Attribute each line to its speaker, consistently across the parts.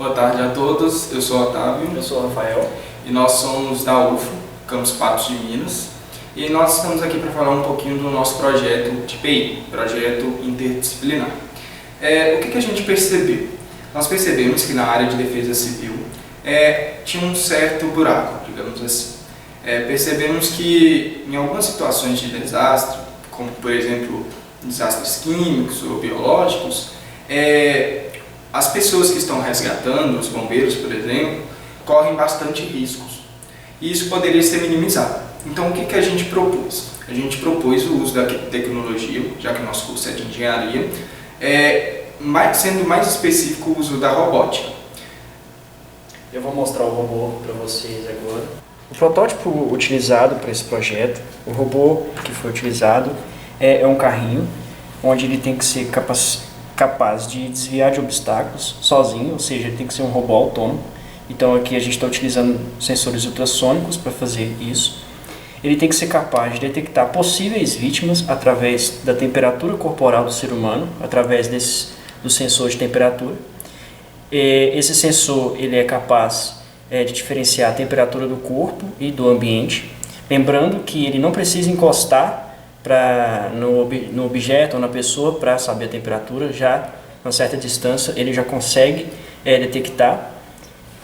Speaker 1: Boa tarde a todos, eu sou Otávio.
Speaker 2: Eu sou o Rafael.
Speaker 1: E nós somos da UFO, Campus Patos de Minas. E nós estamos aqui para falar um pouquinho do nosso projeto de PI, projeto interdisciplinar. O que a gente percebeu? Nós percebemos que na área de defesa civil tinha um certo buraco, digamos assim. Percebemos que em algumas situações de desastre, como por exemplo desastres químicos ou biológicos, as pessoas que estão resgatando, os bombeiros, por exemplo, correm bastante riscos. E isso poderia ser minimizado. Então, o que a gente propôs? A gente propôs o uso da tecnologia, já que o nosso curso é de engenharia, sendo mais específico o uso da robótica.
Speaker 2: Eu vou mostrar o robô para vocês agora. O protótipo utilizado para esse projeto, o robô que foi utilizado, é um carrinho, onde ele tem que ser capaz de desviar de obstáculos sozinho, ou seja, ele tem que ser um robô autônomo. Então aqui a gente está utilizando sensores ultrassônicos para fazer isso. Ele tem que ser capaz de detectar possíveis vítimas através da temperatura corporal do ser humano, através do sensor de temperatura. Esse sensor ele é capaz de diferenciar a temperatura do corpo e do ambiente. Lembrando que ele não precisa encostar no objeto ou na pessoa para saber a temperatura, já a uma certa distância ele já consegue detectar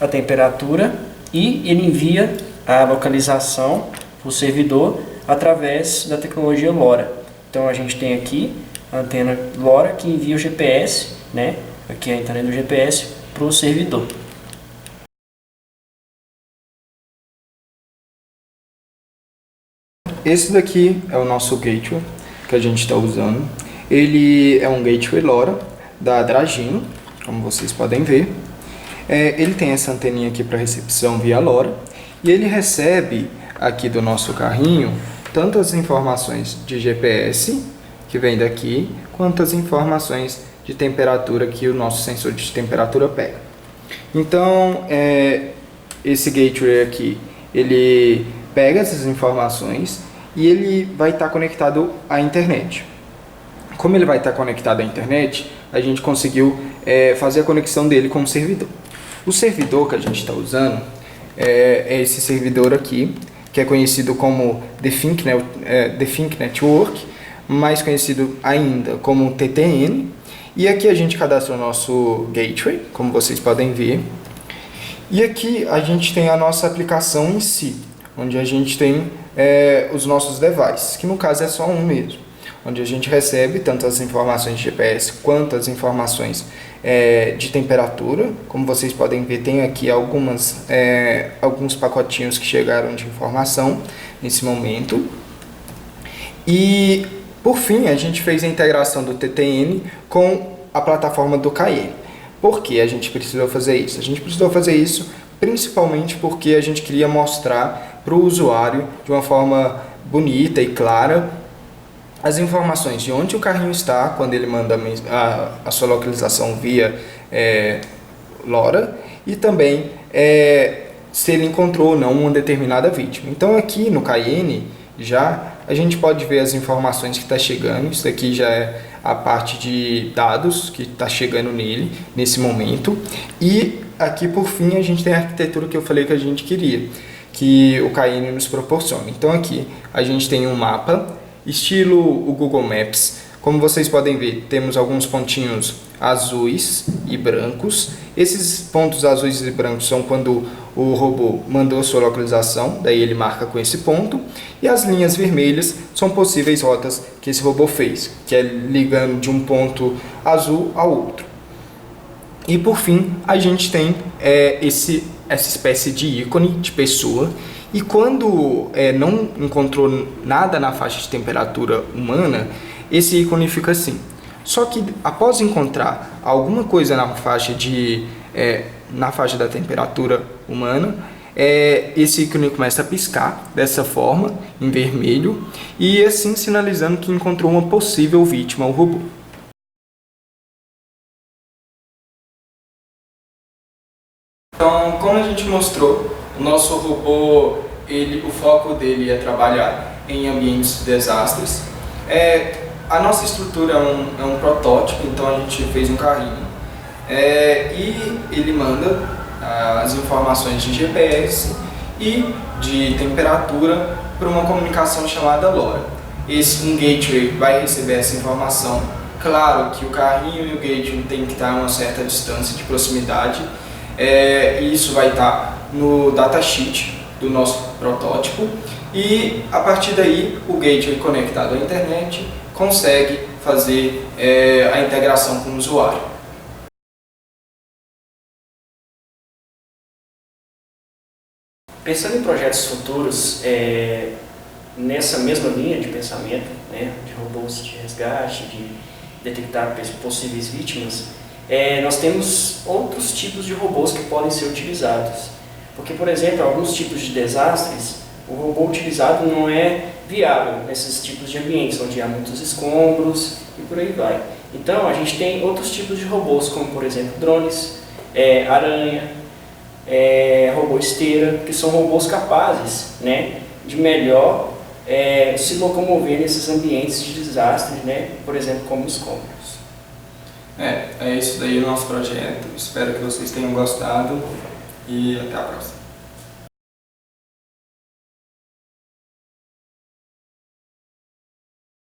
Speaker 2: a temperatura e ele envia a localização para o servidor através da tecnologia LoRa. Então a gente tem aqui a antena LoRa que envia o GPS, aqui a antena do GPS para o servidor.
Speaker 1: Esse daqui é o nosso gateway que a gente está usando. Ele é um gateway LoRa da Dragino, como vocês podem ver. Ele tem essa anteninha aqui para recepção via LoRa e ele recebe aqui do nosso carrinho tanto as informações de GPS que vem daqui, quanto as informações de temperatura que o nosso sensor de temperatura pega. Então, esse gateway aqui, ele pega essas informações e ele vai estar conectado à internet. Como ele vai estar conectado à internet, a gente conseguiu fazer a conexão dele com o servidor. O servidor que a gente está usando é esse servidor aqui, que é conhecido como The Think Network, mais conhecido ainda como TTN. E aqui a gente cadastra o nosso gateway, como vocês podem ver. E aqui a gente tem a nossa aplicação em si, onde a gente tem os nossos devices, que no caso é só um mesmo, onde a gente recebe tanto as informações de GPS quanto as informações de temperatura. Como vocês podem ver, tem aqui alguns pacotinhos que chegaram de informação nesse momento. E por fim, a gente fez a integração do TTN com a plataforma do KN. Por que a gente precisou fazer isso? A gente precisou fazer isso principalmente porque a gente queria mostrar para o usuário de uma forma bonita e clara as informações de onde o carrinho está quando ele manda a sua localização via LoRa e também se ele encontrou ou não uma determinada vítima. Então aqui no KN já a gente pode ver as informações que está chegando. Isso aqui já é a parte de dados que está chegando nele nesse momento. E aqui por fim a gente tem a arquitetura que eu falei que a gente queria, que o KN nos proporciona. Então aqui a gente tem um mapa estilo o Google Maps. Como vocês podem ver, temos alguns pontinhos azuis e brancos. Esses pontos azuis e brancos são quando o robô mandou sua localização, daí ele marca com esse ponto. E as linhas vermelhas são possíveis rotas que esse robô fez, que é ligando de um ponto azul ao outro. E por fim, a gente tem essa espécie de ícone de pessoa. E quando não encontrou nada na faixa de temperatura humana, esse ícone fica assim. Só que após encontrar alguma coisa na faixa da temperatura humana, esse ícone começa a piscar dessa forma, em vermelho, e assim sinalizando que encontrou uma possível vítima ao robô. Então, como a gente mostrou, o nosso robô, o foco dele é trabalhar em ambientes de desastres. A nossa estrutura é um protótipo, então a gente fez um carrinho. e ele manda as informações de GPS e de temperatura para uma comunicação chamada LoRa. Um gateway vai receber essa informação. Claro que o carrinho e o gateway tem que estar a uma certa distância de proximidade, e isso vai estar no datasheet do nosso protótipo, e a partir daí o gateway conectado à internet consegue fazer a integração com o usuário.
Speaker 2: Pensando em projetos futuros, nessa mesma linha de pensamento, né, de robôs de resgate, de detectar possíveis vítimas, nós temos outros tipos de robôs que podem ser utilizados. Porque, por exemplo, alguns tipos de desastres, o robô utilizado não é viável nesses tipos de ambientes, onde há muitos escombros e por aí vai. Então, a gente tem outros tipos de robôs, como, por exemplo, drones, aranha, robô esteira, que são robôs capazes, né, de melhor se locomover nesses ambientes de desastre, né, por exemplo, como escombros.
Speaker 1: É isso daí o nosso projeto. Espero que vocês tenham gostado e até a próxima.